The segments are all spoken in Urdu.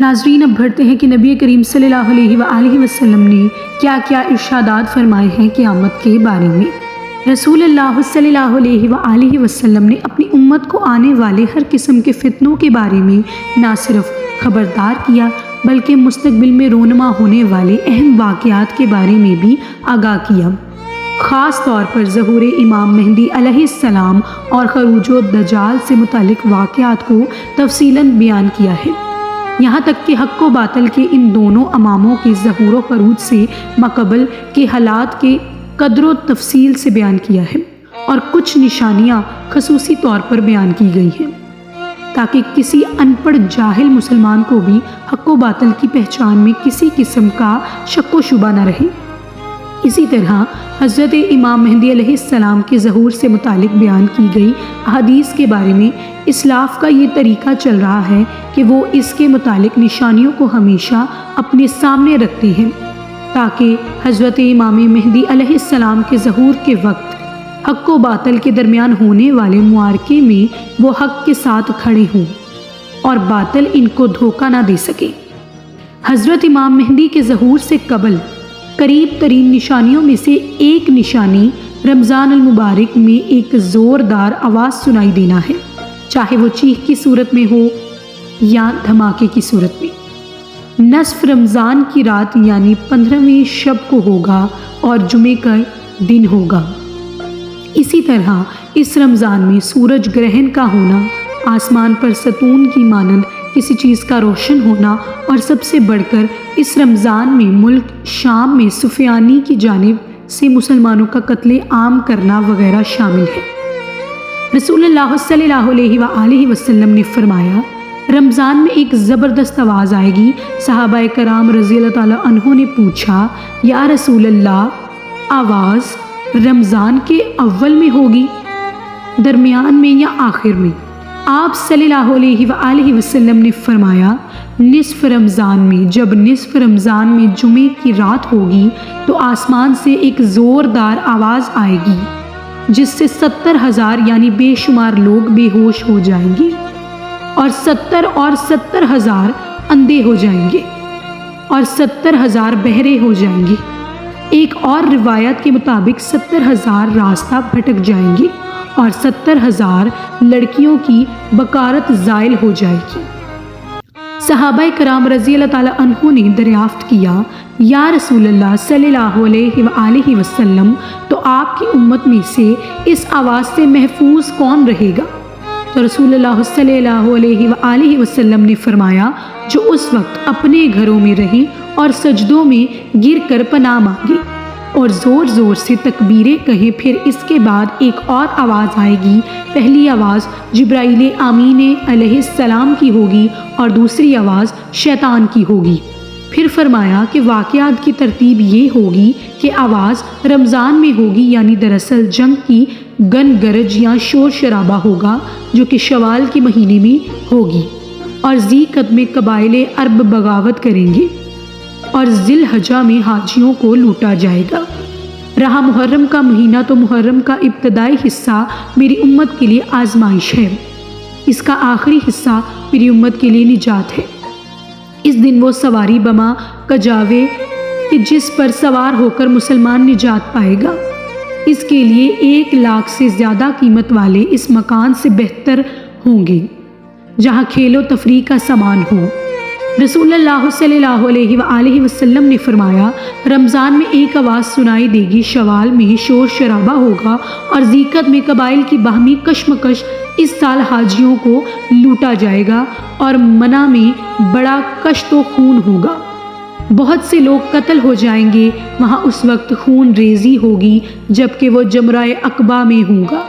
ناظرین اب بڑھتے ہیں کہ نبی کریم صلی اللہ علیہ وآلہ وسلم نے کیا کیا ارشادات فرمائے ہیں قیامت کے بارے میں۔ رسول اللہ صلی اللہ علیہ وآلہ وسلم نے اپنی امت کو آنے والے ہر قسم کے فتنوں کے بارے میں نہ صرف خبردار کیا بلکہ مستقبل میں رونما ہونے والے اہم واقعات کے بارے میں بھی آگاہ کیا۔ خاص طور پر ظہور امام مہدی علیہ السلام اور خروج دجال سے متعلق واقعات کو تفصیلاً بیان کیا ہے، یہاں تک کہ حق و باطل کے ان دونوں اماموں کے ظہور و خروج سے ماقبل کے حالات کے قدر و تفصیل سے بیان کیا ہے، اور کچھ نشانیاں خصوصی طور پر بیان کی گئی ہیں تاکہ کسی ان پڑھ جاہل مسلمان کو بھی حق و باطل کی پہچان میں کسی قسم کا شک و شبہ نہ رہے۔ اسی طرح حضرت امام مہدی علیہ السلام کے ظہور سے متعلق بیان کی گئی احادیث کے بارے میں اسلاف کا یہ طریقہ چل رہا ہے کہ وہ اس کے متعلق نشانیوں کو ہمیشہ اپنے سامنے رکھتے ہیں تاکہ حضرت امام مہدی علیہ السلام کے ظہور کے وقت حق و باطل کے درمیان ہونے والے معرکے میں وہ حق کے ساتھ کھڑے ہوں اور باطل ان کو دھوکہ نہ دے سکے۔ حضرت امام مہدی کے ظہور سے قبل قریب ترین نشانیوں میں سے ایک نشانی رمضان المبارک میں ایک زوردار آواز سنائی دینا ہے، چاہے وہ چیخ کی صورت میں ہو یا دھماکے کی صورت میں۔ نصف رمضان کی رات یعنی 15ویں شب کو ہوگا اور جمعے کا دن ہوگا۔ اسی طرح اس رمضان میں سورج گرہن کا ہونا، آسمان پر ستون کی مانند کسی چیز کا روشن ہونا، اور سب سے بڑھ کر اس رمضان میں ملک شام میں سفیانی کی جانب سے مسلمانوں کا قتل عام کرنا وغیرہ شامل ہے۔ رسول اللہ صلی اللہ علیہ وآلہ وسلم نے فرمایا، رمضان میں ایک زبردست آواز آئے گی۔ صحابہ کرام رضی اللہ تعالیٰ عنہ نے پوچھا، یا رسول اللہ، آواز رمضان کے اول میں ہوگی، درمیان میں یا آخر میں؟ آپ صلی اللہ علیہ وآلہ وسلم نے فرمایا، نصف رمضان میں۔ جب نصف رمضان میں جمعے کی رات ہوگی تو آسمان سے ایک زوردار آواز آئے گی جس سے 70,000 یعنی بے شمار لوگ بے ہوش ہو جائیں گے، اور 70,000 اندھے ہو جائیں گے، اور 70,000 بہرے ہو جائیں گے۔ ایک اور روایت کے مطابق 70,000 راستہ بھٹک جائیں گے، اور 70,000 لڑکیوں کی بکارت زائل ہو جائے گی۔ صحابہ کرام رضی اللہ تعالیٰ عنہ نے دریافت کیا، یا رسول اللہ صلی اللہ علیہ وآلہ وسلم، تو آپ کی امت میں سے اس آواز سے محفوظ کون رہے گا؟ تو رسول اللہ صلی اللہ علیہ وآلہ وسلم نے فرمایا، جو اس وقت اپنے گھروں میں رہیں اور سجدوں میں گر کر پناہ مانگے اور زور زور سے تکبیریں کہیں۔ پھر اس کے بعد ایک اور آواز آئے گی، پہلی آواز جبرائیل امین علیہ السلام کی ہوگی اور دوسری آواز شیطان کی ہوگی۔ پھر فرمایا کہ واقعات کی ترتیب یہ ہوگی کہ آواز رمضان میں ہوگی، یعنی دراصل جنگ کی گن گرج یا شور شرابہ ہوگا جو کہ شوال کے مہینے میں ہوگی، اور ذی قعدہ میں قبائل عرب بغاوت کریں گے، اور ذی الحجہ میں حاجیوں کو لوٹا جائے گا۔ رہا محرم کا مہینہ، تو محرم کا ابتدائی حصہ میری امت کے لیے آزمائش ہے، اس کا آخری حصہ میری امت کے لیے نجات ہے۔ اس دن وہ سواری بما کجاوے کہ جس پر سوار ہو کر مسلمان نجات پائے گا، اس کے لیے 1,00,000 سے زیادہ قیمت والے اس مکان سے بہتر ہوں گے جہاں کھیل و تفریح کا سامان ہو۔ رسول اللہ صلی اللہ علیہ وآلہ وسلم نے فرمایا، رمضان میں ایک آواز سنائی دے گی، شوال میں شور شرابہ ہوگا، اور ذی قعدہ میں قبائل کی باہمی کشمکش۔ اس سال حاجیوں کو لوٹا جائے گا، اور منع میں بڑا کشت و خون ہوگا، بہت سے لوگ قتل ہو جائیں گے۔ وہاں اس وقت خون ریزی ہوگی جبکہ وہ جمرہ عقبہ میں ہوگا،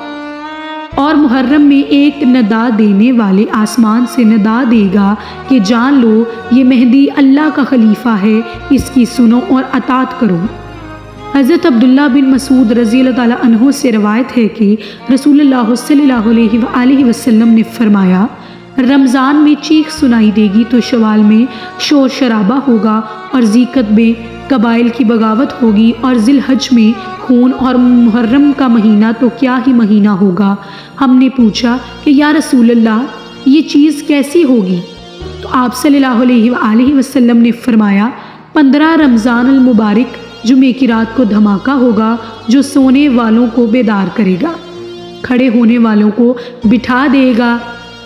اور محرم میں ایک ندا دینے والے آسمان سے ندا دے گا کہ جان لو یہ مہدی اللہ کا خلیفہ ہے، اس کی سنو اور اطاعت کرو۔ حضرت عبداللہ بن مسعود رضی اللہ تعالیٰ عنہ سے روایت ہے کہ رسول اللہ صلی اللہ علیہ وآلہ وسلم نے فرمایا، رمضان میں چیخ سنائی دے گی تو شوال میں شور شرابہ ہوگا، اور ذی قعدہ میں قبائل کی بغاوت ہوگی، اور ذی الحج میں خون، اور محرم کا مہینہ تو کیا ہی مہینہ ہوگا۔ ہم نے پوچھا کہ یا رسول اللہ، یہ چیز کیسی ہوگی؟ تو آپ صلی اللہ علیہ وآلہ وسلم نے فرمایا 15 رمضان المبارک جمعے کی رات کو دھماکہ ہوگا جو سونے والوں کو بیدار کرے گا، کھڑے ہونے والوں کو بٹھا دے گا۔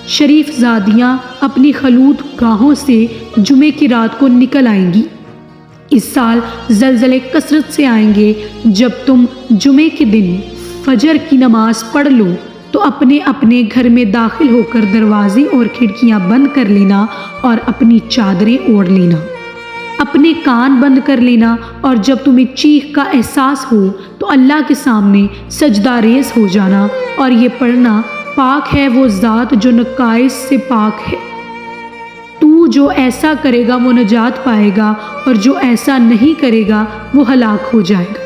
شریف زادیاں اپنی خلوت گاہوں سے جمعے کی رات کو نکل آئیں گی۔ اس سال زلزلے کثرت سے آئیں گے۔ جب تم جمعے کے دن فجر کی نماز پڑھ لو تو اپنے اپنے گھر میں داخل ہو کر دروازے اور کھڑکیاں بند کر لینا اور اپنی چادریں اوڑھ لینا، اپنے کان بند کر لینا، اور جب تمہیں چیخ کا احساس ہو تو اللہ کے سامنے سجدہ ریز ہو جانا اور یہ پڑھنا پاک ہے وہ ذات جو نقائص سے پاک ہے۔ تو جو ایسا کرے گا وہ نجات پائے گا اور جو ایسا نہیں کرے گا وہ ہلاک ہو جائے گا۔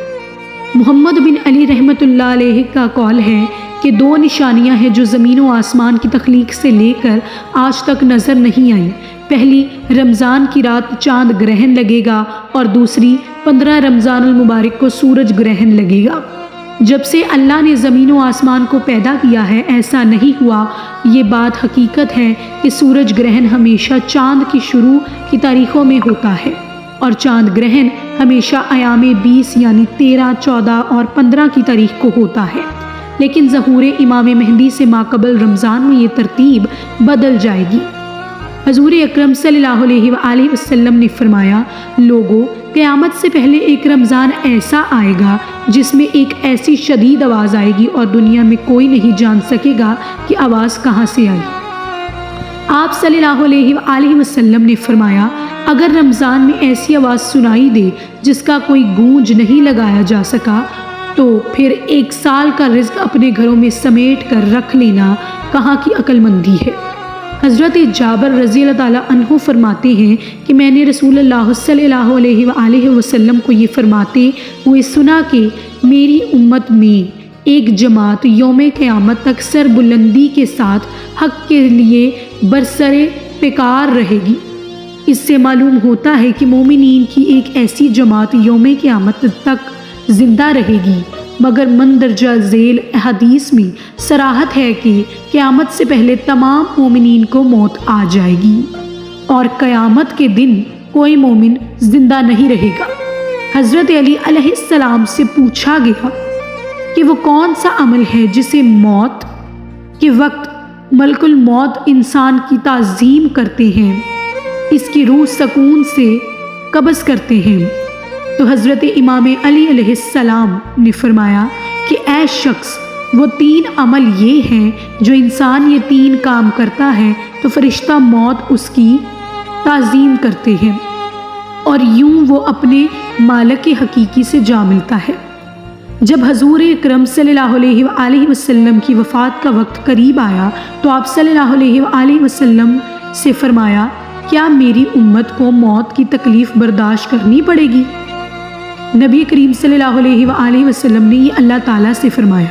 محمد بن علی رحمۃ اللہ علیہ کا قول ہے کہ 2 نشانیاں ہیں جو زمین و آسمان کی تخلیق سے لے کر آج تک نظر نہیں آئیں۔ پہلی رمضان کی رات چاند گرہن لگے گا اور دوسری 15 رمضان المبارک کو سورج گرہن لگے گا۔ جب سے اللہ نے زمین و آسمان کو پیدا کیا ہے ایسا نہیں ہوا۔ یہ بات حقیقت ہے کہ سورج گرہن ہمیشہ چاند کی شروع کی تاریخوں میں ہوتا ہے اور چاند گرہن ہمیشہ ایام 20 یعنی 13، 14 اور 15 کی تاریخ کو ہوتا ہے، لیکن ظہور امام مہدی سے ماقبل رمضان میں یہ ترتیب بدل جائے گی۔ حضور اکرم صلی اللہ علیہ وآلہ وسلم نے فرمایا، لوگوں، قیامت سے پہلے ایک رمضان ایسا آئے گا جس میں ایک ایسی شدید آواز آئے گی اور دنیا میں کوئی نہیں جان سکے گا کہ آواز کہاں سے آئی۔ آپ صلی اللہ علیہ وآلہ وسلم نے فرمایا، اگر رمضان میں ایسی آواز سنائی دے جس کا کوئی گونج نہیں لگایا جا سکا تو پھر 1 سال کا رزق اپنے گھروں میں سمیٹ کر رکھ لینا کہاں کی عقل مندی ہے۔ حضرت جابر رضی اللہ تعالیٰ عنہ فرماتے ہیں کہ میں نے رسول اللہ صلی اللہ علیہ وآلہ وسلم کو یہ فرماتے ہوئے سنا کہ میری امت میں ایک جماعت یوم قیامت تک سر بلندی کے ساتھ حق کے لیے برسرے پیکار رہے گی۔ اس سے معلوم ہوتا ہے کہ مومنین کی ایک ایسی جماعت یوم قیامت تک زندہ رہے گی، مگر مندرجہ ذیل حدیث میں صراحت ہے کہ قیامت سے پہلے تمام مومنین کو موت آ جائے گی اور قیامت کے دن کوئی مومن زندہ نہیں رہے گا۔ حضرت علی علیہ السلام سے پوچھا گیا کہ وہ کون سا عمل ہے جسے موت کے وقت ملک الموت انسان کی تعظیم کرتے ہیں، اس کی روح سکون سے قبض کرتے ہیں؟ تو حضرت امام علی علیہ السلام نے فرمایا کہ اے شخص، وہ 3 عمل یہ ہیں جو انسان یہ 3 کام کرتا ہے تو فرشتہ موت اس کی تعظیم کرتے ہیں اور یوں وہ اپنے مالک حقیقی سے جا ملتا ہے۔ جب حضور اکرم صلی اللہ علیہ وآلہ وسلم کی وفات کا وقت قریب آیا تو آپ صلی اللہ علیہ وآلہ وسلم سے فرمایا، کیا میری امت کو موت کی تکلیف برداشت کرنی پڑے گی؟ نبی کریم صلی اللہ علیہ وآلہ وسلم نے یہ اللہ تعالیٰ سے فرمایا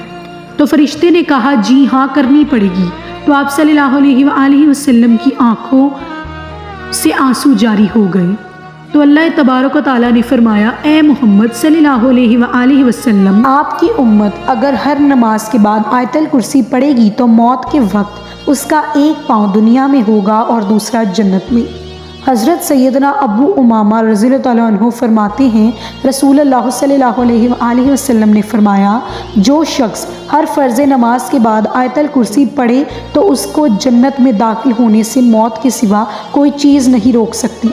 تو فرشتے نے کہا جی ہاں کرنی پڑے گی۔ تو آپ صلی اللہ علیہ وآلہ وسلم کی آنکھوں سے آنسو جاری ہو گئے تو اللہ تبارک و تعالیٰ نے فرمایا، اے محمد صلی اللہ علیہ وآلہ وسلم، آپ کی امت اگر ہر نماز کے بعد آیت الکرسی پڑھے گی تو موت کے وقت اس کا ایک پاؤں دنیا میں ہوگا اور دوسرا جنت میں۔ حضرت سیدنا ابو امامہ رضی اللہ تعالیٰ عنہ فرماتے ہیں، رسول اللہ صلی اللہ علیہ وآلہ وسلم نے فرمایا، جو شخص ہر فرض نماز کے بعد آیت الکرسی پڑھے تو اس کو جنت میں داخل ہونے سے موت کے سوا کوئی چیز نہیں روک سکتی۔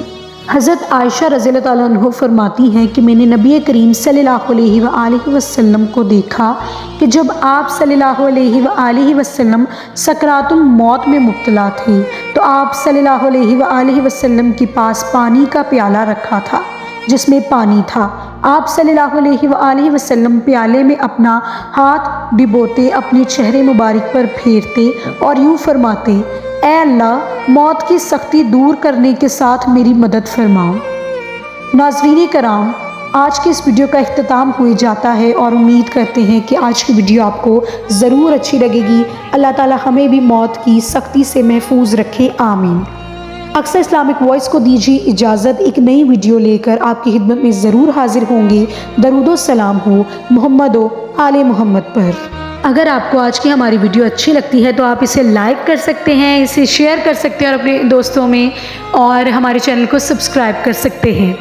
حضرت عائشہ رضی اللہ تعالیٰ عنہ فرماتی ہیں کہ میں نے نبی کریم صلی اللہ علیہ وآلہ وسلم کو دیکھا کہ جب آپ صلی اللہ علیہ وآلہ وسلم سکرات الموت میں مبتلا تھے تو آپ صلی اللہ علیہ وآلہ وسلم کے پاس پانی کا پیالہ رکھا تھا جس میں پانی تھا۔ آپ صلی اللہ علیہ وآلہ وسلم پیالے میں اپنا ہاتھ ڈبوتے اپنے چہرے مبارک پر پھیرتے اور یوں فرماتے، اے اللہ، موت کی سختی دور کرنے کے ساتھ میری مدد فرماؤ۔ ناظرین کرام، آج کی اس ویڈیو کا اختتام ہوئے جاتا ہے اور امید کرتے ہیں کہ آج کی ویڈیو آپ کو ضرور اچھی لگے گی۔ اللہ تعالی ہمیں بھی موت کی سختی سے محفوظ رکھے، آمین۔ اکثر اسلامک وائس کو دیجیے اجازت، ایک نئی ویڈیو لے کر آپ کی خدمت میں ضرور حاضر ہوں گے۔ درود و سلام ہو محمد و آل محمد پر۔ اگر آپ کو آج کی ہماری ویڈیو اچھی لگتی ہے تو آپ اسے لائک کر سکتے ہیں، اسے شیئر کر سکتے ہیں اور اپنے دوستوں میں، اور ہمارے چینل کو سبسکرائب کر سکتے ہیں۔